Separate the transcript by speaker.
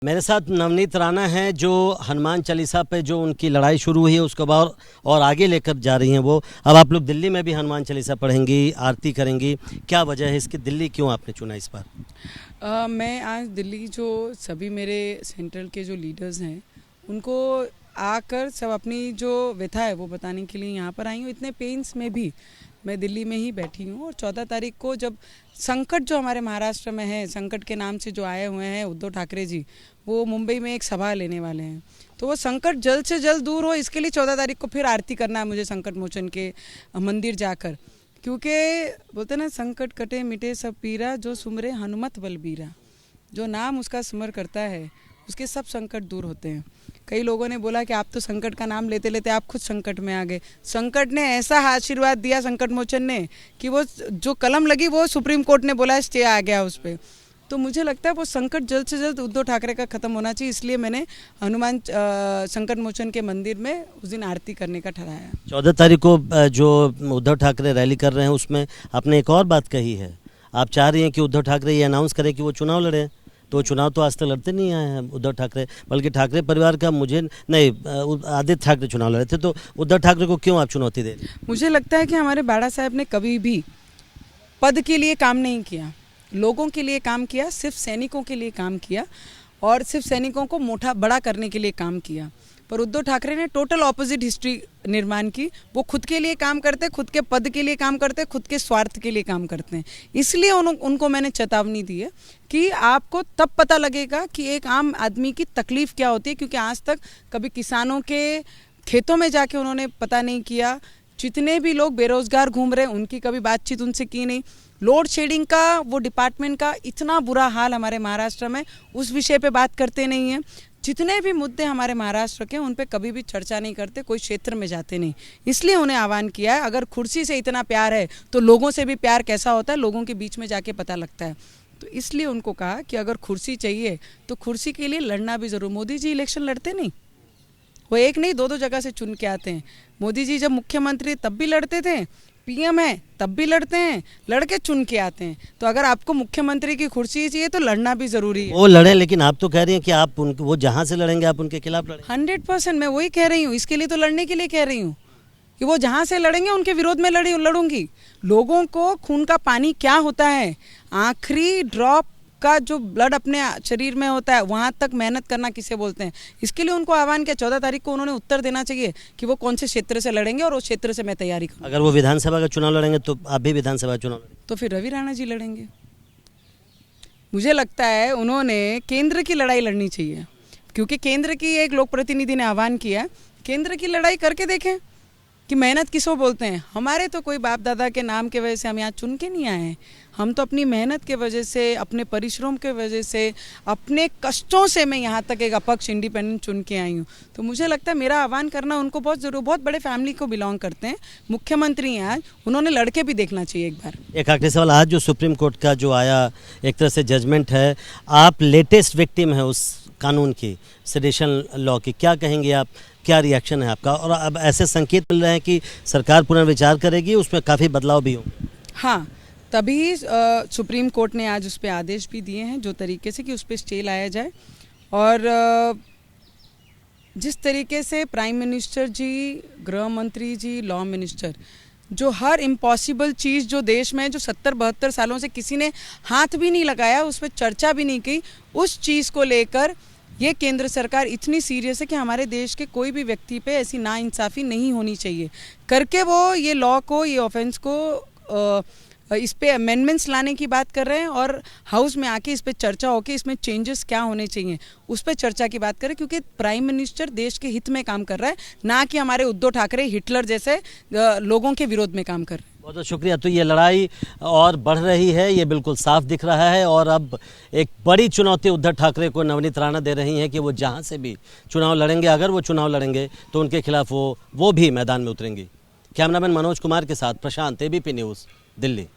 Speaker 1: मेरे साथ नवनीत राणा हैं जो हनुमान चालीसा पे जो उनकी लड़ाई शुरू हुई है उसको और आगे लेकर जा रही हैं वो। अब आप लोग दिल्ली में भी हनुमान चालीसा पढ़ेंगी, आरती करेंगी, क्या वजह है इसकी? दिल्ली क्यों आपने चुना इस बार?
Speaker 2: मैं आज दिल्ली जो सभी मेरे सेंट्रल के जो लीडर्स हैं उनको आकर सब अपनी जो व्यथा है वो बताने के लिए यहाँ पर आई हूँ। इतने पेन्स में भी मैं दिल्ली में ही बैठी हूँ और 14 तारीख को जब संकट जो हमारे महाराष्ट्र में है, संकट के नाम से जो आए हुए हैं उद्धव ठाकरे जी, वो मुंबई में एक सभा लेने वाले हैं। तो वो संकट जल्द से जल्द दूर हो इसके लिए 14 तारीख को फिर आरती करना है मुझे संकट मोचन के मंदिर जाकर, क्योंकि बोलते ना संकट कटे मिटे सब पीरा, जो सुमरे हनुमत बलबीरा। जो नाम उसका स्मर करता है उसके सब संकट दूर होते हैं। कई लोगों ने बोला कि आप तो संकट का नाम लेते लेते आप खुद संकट में आ गए। संकट ने ऐसा आशीर्वाद दिया संकट मोचन ने कि वो जो कलम लगी वो सुप्रीम कोर्ट ने बोला स्टे आ गया उस पर। तो मुझे लगता है वो संकट जल्द से जल्द उद्धव ठाकरे का खत्म होना चाहिए, इसलिए मैंने हनुमान संकट मोचन के मंदिर में उस दिन आरती करने का ठहराया।
Speaker 1: 14 तारीख को जो उद्धव ठाकरे रैली कर रहे हैं उसमें आपने एक और बात कही है, आप चाह रही हैं कि उद्धव ठाकरे ये अनाउंस करें कि वो चुनाव लड़े। तो चुनाव तो आज तक लड़ते नहीं आए हैं उद्धव ठाकरे, बल्कि ठाकरे परिवार का आदित्य ठाकरे चुनाव लड़े थे। तो उद्धव ठाकरे को क्यों आप चुनौती दे रहे हैं?
Speaker 2: मुझे लगता है कि हमारे बाड़ा साहब ने कभी भी पद के लिए काम नहीं किया, लोगों के लिए काम किया, सिर्फ सैनिकों के लिए काम किया और सिर्फ सैनिकों को मोटा बड़ा करने के लिए काम किया। पर उद्धव ठाकरे ने टोटल ऑपोजिट हिस्ट्री निर्माण की। वो खुद के लिए काम करते, खुद के पद के लिए काम करते, खुद के स्वार्थ के लिए काम करते हैं। इसलिए उनको मैंने चेतावनी दी है कि आपको तब पता लगेगा कि एक आम आदमी की तकलीफ क्या होती है, क्योंकि आज तक कभी किसानों के खेतों में जाके उन्होंने पता नहीं किया। जितने भी लोग बेरोजगार घूम रहे हैं उनकी कभी बातचीत उनसे की नहीं। लोड शेडिंग का वो डिपार्टमेंट का इतना बुरा हाल हमारे महाराष्ट्र में, उस विषय पे बात करते नहीं हैं। जितने भी मुद्दे हमारे महाराष्ट्र के उन पे कभी भी चर्चा नहीं करते, कोई क्षेत्र में जाते नहीं। इसलिए उन्हें आह्वान किया है, अगर कुर्सी से इतना प्यार है तो लोगों से भी प्यार कैसा होता है, लोगों के बीच में जाके पता लगता है। तो इसलिए उनको कहा कि अगर कुर्सी चाहिए तो कुर्सी के लिए लड़ना भी जरूर। मोदी जी इलेक्शन लड़ते नहीं, वो एक नहीं दो जगह से चुन के आते हैं। मोदी जी जब मुख्यमंत्री तब भी लड़ते थे, पीएम है तब भी लड़ते हैं, लड़के चुन के आते हैं। तो अगर आपको मुख्यमंत्री की कुर्सी चाहिए तो लड़ना भी जरूरी है।
Speaker 1: वो लड़े, लेकिन आप तो कह रही हैं कि आप वो जहां से लड़ेंगे आप उनके खिलाफ लड़ेंगे।
Speaker 2: 100% मैं वही कह रही हूँ, इसके लिए तो लड़ने के लिए कह रही हूँ कि वो जहाँ से लड़ेंगे उनके विरोध में लड़ूंगी। लोगों को खून का पानी क्या होता है, आखिरी ड्रॉप का जो ब्लड अपने शरीर में होता है वहाँ तक मेहनत करना किसे बोलते हैं। इसके लिए उनको आह्वान किया। 14 तारीख को उन्होंने उत्तर देना चाहिए कि वो कौन से क्षेत्र से लड़ेंगे और उस क्षेत्र से मैं तैयारी करूँ।
Speaker 1: अगर वो विधानसभा का चुनाव लड़ेंगे तो आप भी विधानसभा चुनाव लड़ेंगे?
Speaker 2: तो फिर रवि राणा जी लड़ेंगे। मुझे लगता है उन्होंने केंद्र की लड़ाई लड़नी चाहिए, क्योंकि केंद्र की एक लोक प्रतिनिधि ने आह्वान किया, केंद्र की लड़ाई करके देखें कि मेहनत किसको बोलते हैं। हमारे तो कोई बाप दादा के नाम के वजह से हम यहाँ चुन के नहीं आए हैं, हम तो अपनी मेहनत के वजह से, अपने परिश्रम के वजह से, अपने कष्टों से मैं यहाँ तक एक अपक्ष इंडिपेंडेंट चुन के आई हूँ। तो मुझे लगता है मेरा आह्वान करना उनको बहुत जरूर, बहुत बड़े फैमिली को बिलोंग करते हैं, मुख्यमंत्री हैं आज, उन्होंने लड़के भी देखना चाहिए एक बार।
Speaker 1: एक आखिरी सवाल, आज जो सुप्रीम कोर्ट का जो आया एक तरह से जजमेंट है, आप लेटेस्ट विक्टिम है उस कानून की, सेडिशन लॉ की, क्या कहेंगे आप, क्या रिएक्शन है आपका? और अब ऐसे संकेत मिल रहे हैं कि सरकार पुनर्विचार करेगी, उसमें काफ़ी बदलाव भी होंगे।
Speaker 2: हाँ, तभी सुप्रीम कोर्ट ने आज उस पर आदेश भी दिए हैं जो तरीके से कि उस पर स्टे लाया जाए। और जिस तरीके से प्राइम मिनिस्टर जी, गृह मंत्री जी, लॉ मिनिस्टर, जो हर इम्पॉसिबल चीज़ जो देश में जो 70-72 सालों से किसी ने हाथ भी नहीं लगाया, उस पर चर्चा भी नहीं की, उस चीज़ को लेकर ये केंद्र सरकार इतनी सीरियस है कि हमारे देश के कोई भी व्यक्ति पे ऐसी नाइंसाफ़ी नहीं होनी चाहिए करके वो ये लॉ को, ये ऑफेंस को इस पे अमेंडमेंट्स लाने की बात कर रहे हैं और हाउस में आके इस पे चर्चा होके इसमें चेंजेस क्या होने चाहिए उस पे चर्चा की बात करें, क्योंकि प्राइम मिनिस्टर देश के हित में काम कर रहा है, ना कि हमारे उद्धव ठाकरे हिटलर जैसे लोगों के विरोध में काम कर रहे हैं।
Speaker 1: बहुत बहुत शुक्रिया। तो ये लड़ाई और बढ़ रही है, ये बिल्कुल साफ दिख रहा है। और अब एक बड़ी चुनौती उद्धव ठाकरे को नवनीत राणा दे रही हैं कि वो जहाँ से भी चुनाव लड़ेंगे, अगर वो चुनाव लड़ेंगे तो उनके खिलाफ वो भी मैदान में उतरेंगी। कैमरामैन मनोज कुमार के साथ प्रशांत, ABP न्यूज़, दिल्ली।